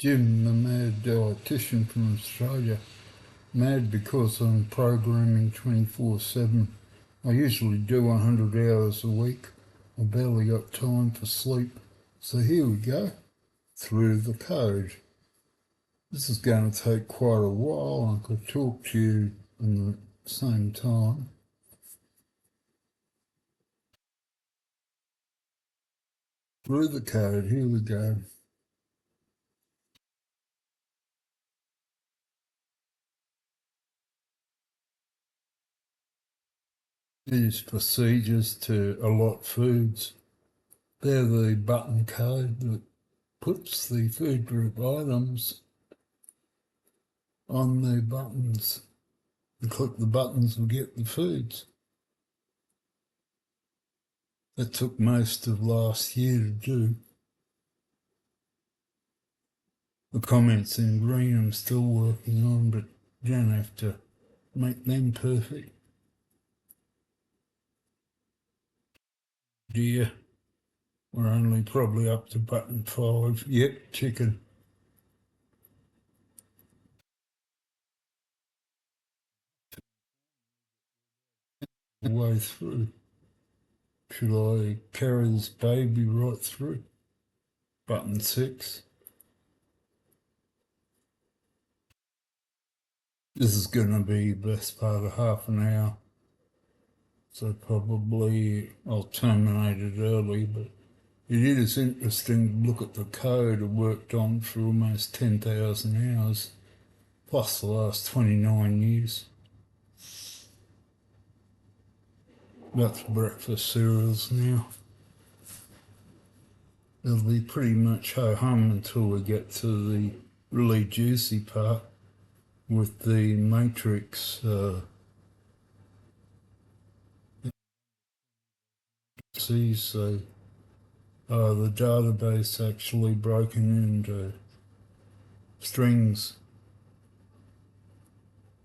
Jim, the mad dietitian from Australia. Mad because I'm programming 24/7. I usually do 100 hours a week. I barely got time for sleep. So here we go, through the code. This is going to take quite a while. I could talk to you at the same time. Through the code, here we go. These procedures to allot foods. They're the button code that puts the food group items on the buttons. You click the buttons and get the foods. That took most of last year to do. The comments in green I'm still working on, but you don't have to make them perfect. Dear, we're only probably up to button 5. Yep, chicken. Way through. Should I carry this baby right through? Button 6. This is going to be the best part of half an hour. So probably I'll terminate it early, but it is interesting to look at the code I worked on for almost 10,000 hours, plus the last 29 years. That's breakfast cereals now. It'll be pretty much ho-hum until we get to the really juicy part with the matrix. So the database actually broken into strings,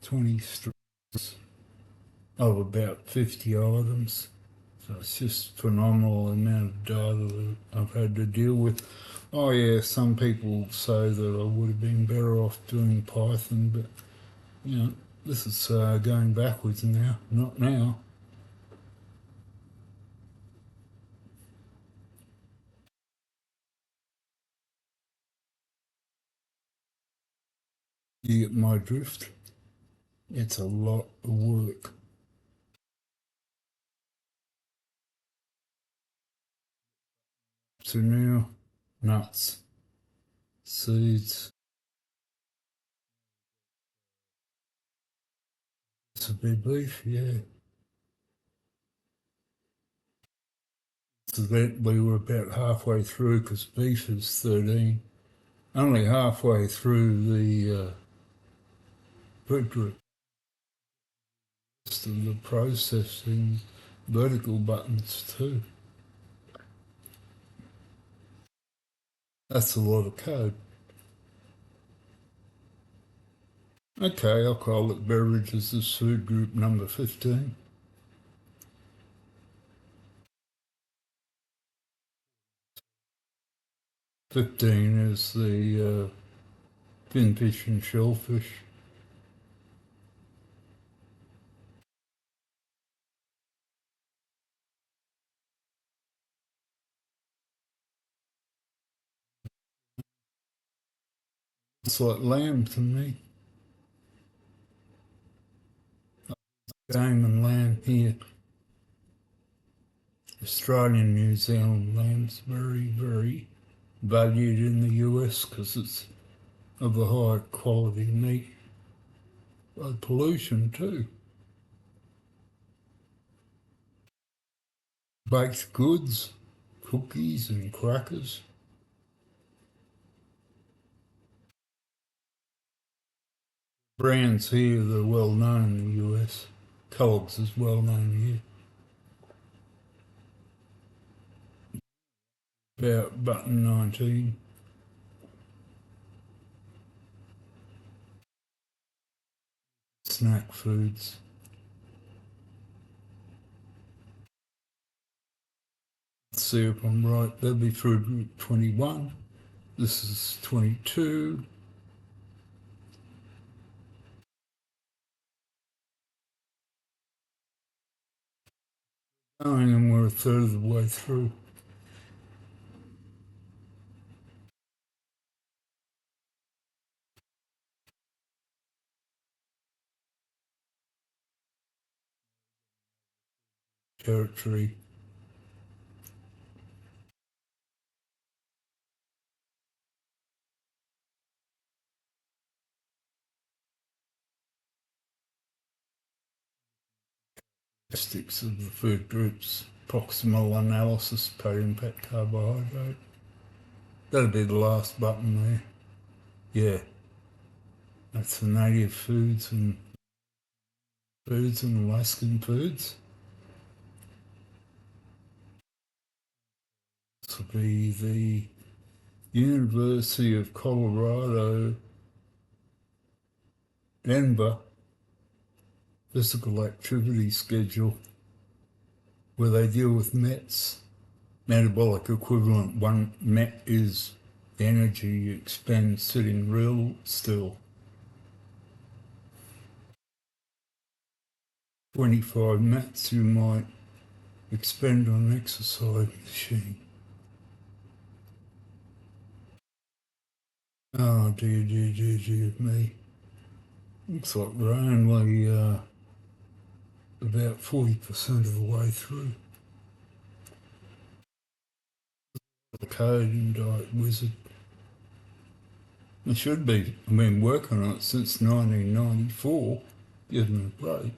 20 strings of about 50 items. So it's just phenomenal amount of data that I've had to deal with. Oh yeah, some people say that I would have been better off doing Python, but you know, this is going backwards now, not now. You get my drift? It's a lot of work. So now, nuts, seeds, it's a big beef, yeah. So that we were about halfway through because beef is 13. Only halfway through the food group. Rest of the processing vertical buttons too. That's a lot of code. Okay, I'll call it beverages as food group number 15. 15 is the finfish and shellfish. It's like lamb to me. Game and lamb here. Australian New Zealand lamb's very, very valued in the US because it's of a high quality meat. But pollution too. Baked goods, cookies and crackers. Brands here that are well known in the US. Kellogg's is well known here. About button 19. Snack foods. Let's see if I'm right. That'll be food group 21. This is 22. And we're a third of the way through. Territory. Statistics of the food groups, proximal analysis, peri-impact carbohydrate. That'll be the last button there. Yeah, that's the native foods and Alaskan foods. This will be the University of Colorado, Denver physical activity schedule, where they deal with METs, metabolic equivalent. One MET is the energy you expend sitting real still. 25 METs you might expend on an exercise machine. Oh dear me. Looks like we're only about 40% of the way through. The code in Diet Wizard. It should be. I've been working on it since 1994. Give them a break.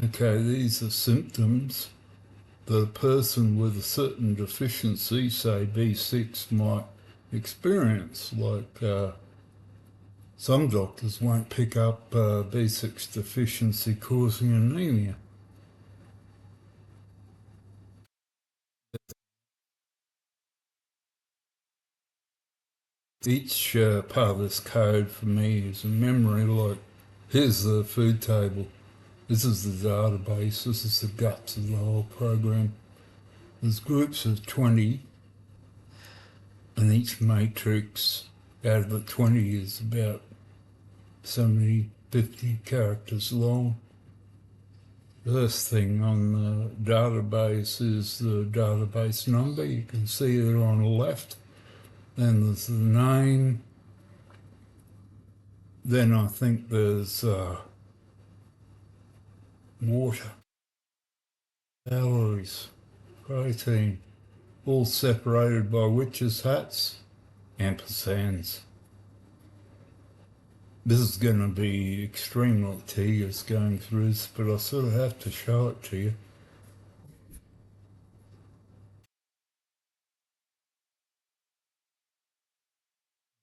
Okay, these are symptoms that a person with a certain deficiency, say B6, might experience. Like some doctors won't pick up B6 deficiency causing anemia. Each part of this code for me is a memory. Like, here's the food table. This is the database. This is the guts of the whole program. There's groups of 20, and each matrix out of the 20 is about 70, 50 characters long. First thing on the database is the database number. You can see it on the left. Then there's the name. Then I think there's water, calories, protein, all separated by witches' hats, ampersands. This is going to be extremely tedious going through this, but I sort of have to show it to you.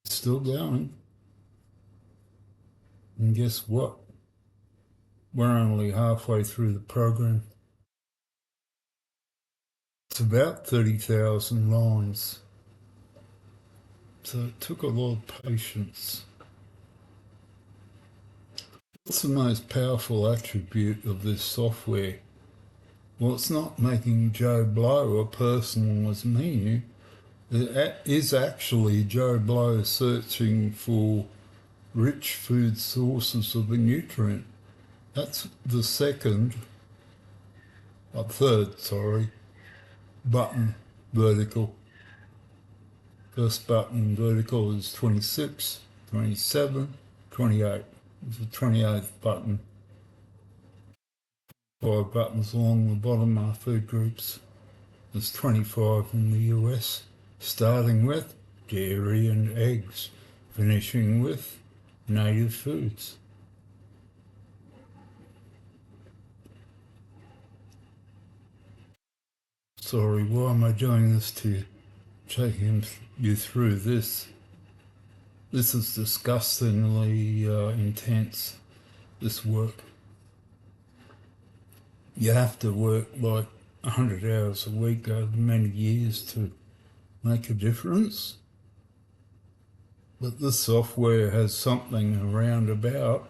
It's still going. And guess what? We're only halfway through the program. It's about 30,000 lines. So it took a lot of patience. What's the most powerful attribute of this software? Well, it's not making Joe Blow a personalised menu. It is actually Joe Blow searching for rich food sources of a nutrient. That's the third button vertical. First button vertical is 26, 27, 28. It's the 28th button. 5 buttons along the bottom are food groups. There's 25 in the US, starting with dairy and eggs, finishing with native foods. Sorry, why am I doing this to you? Taking you through this. This is disgustingly intense, this work. You have to work like 100 hours a week over many years to make a difference. But this software has something around about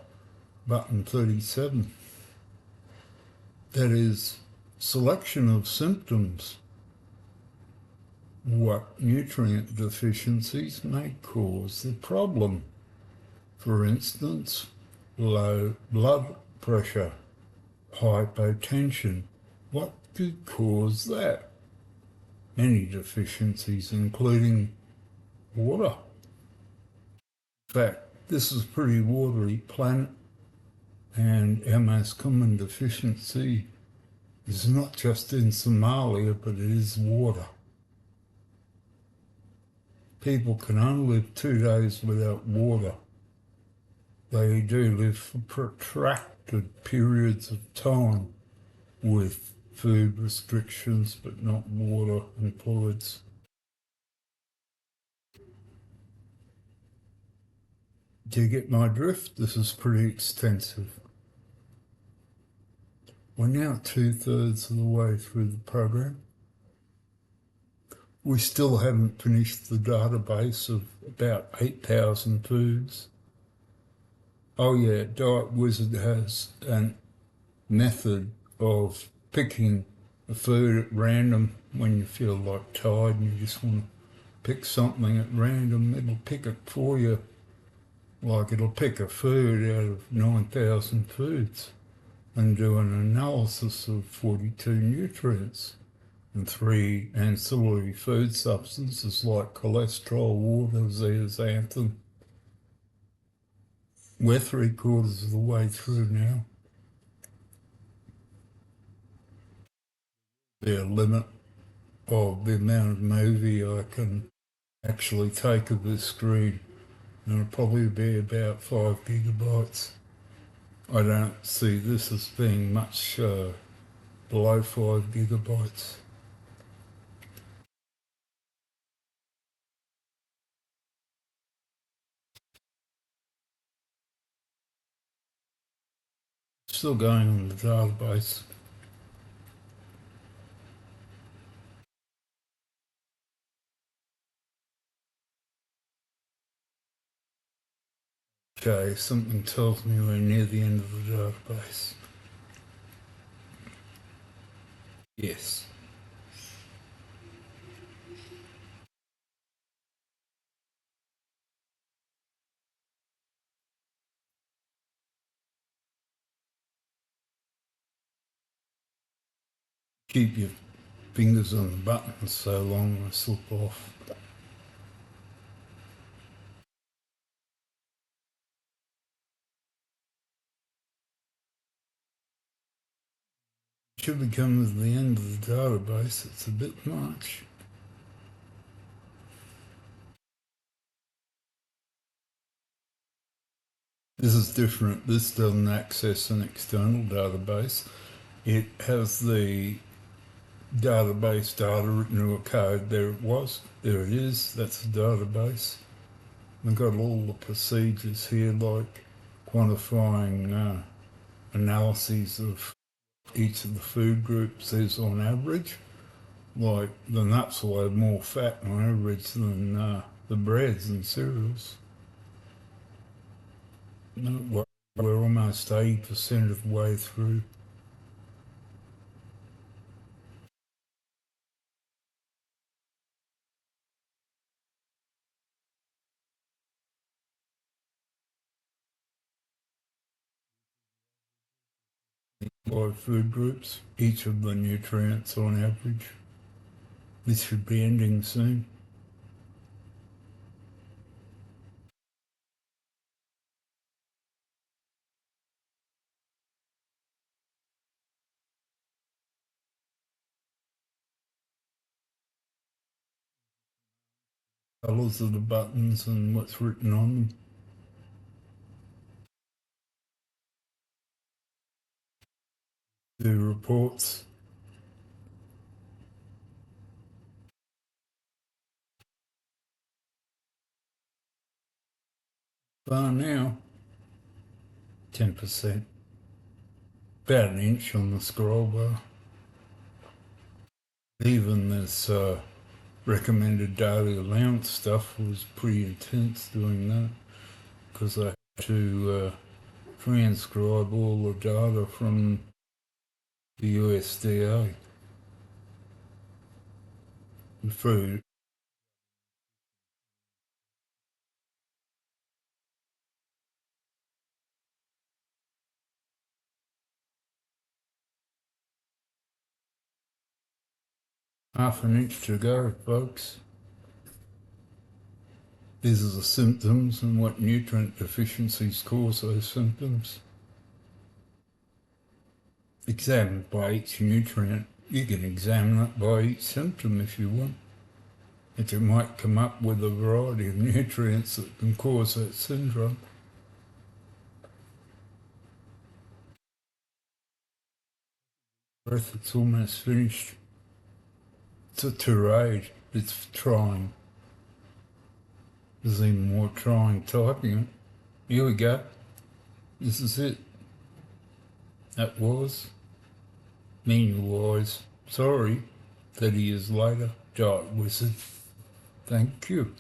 button 37. That is selection of symptoms. What nutrient deficiencies may cause the problem? For instance, low blood pressure, hypotension. What could cause that? Many deficiencies, including water. In fact, this is a pretty watery planet, and our most common deficiency is not just in Somalia, but it is water. People can only live 2 days without water. They do live for protracted periods of time with food restrictions, but not water and fluids. Do you get my drift? This is pretty extensive. We're now 2/3 of the way through the program. We still haven't finished the database of about 8,000 foods. Oh yeah, Diet Wizard has a method of picking a food at random when you feel like tired and you just want to pick something at random. It'll pick it for you. Like it'll pick a food out of 9,000 foods and do an analysis of 42 nutrients and 3 ancillary food substances like cholesterol, water, zeaxanthin. We're 3/4 of the way through now. There's a limit of the amount of movie I can actually take of this screen, and it'll probably be about 5 gigabytes. I don't see this as being much below 5 gigabytes. Still going on the database. Okay, something tells me we're near the end of the database. Yes. Keep your fingers on the buttons so long they slip off. Should be coming to the end of the database. It's a bit much. This is different. This doesn't access an external database. It has the database data written to a code. There it was. There it is. That's the database. We've got all the procedures here, like quantifying analyses of each of the food groups is on average. Like the nuts will have more fat on average than the breads and cereals. We're almost 80% of the way through. By food groups, each of the nutrients on average. This should be ending soon. Colours of the buttons and what's written on them. The reports. Bar now, 10%. About an inch on the scroll bar. Even this recommended daily allowance stuff was pretty intense doing that, because I had to transcribe all the data from the USDA. The food. Half an inch to go, folks. These are the symptoms and what nutrient deficiencies cause those symptoms. Examined by each nutrient. You can examine it by each symptom if you want. And you might come up with a variety of nutrients that can cause that syndrome. Breath, it's almost finished. It's a tirade. It's trying. There's even more trying typing it. Here we go. This is it. That was manual-wise. Sorry, 30 years later, Diet Wizard. Thank you.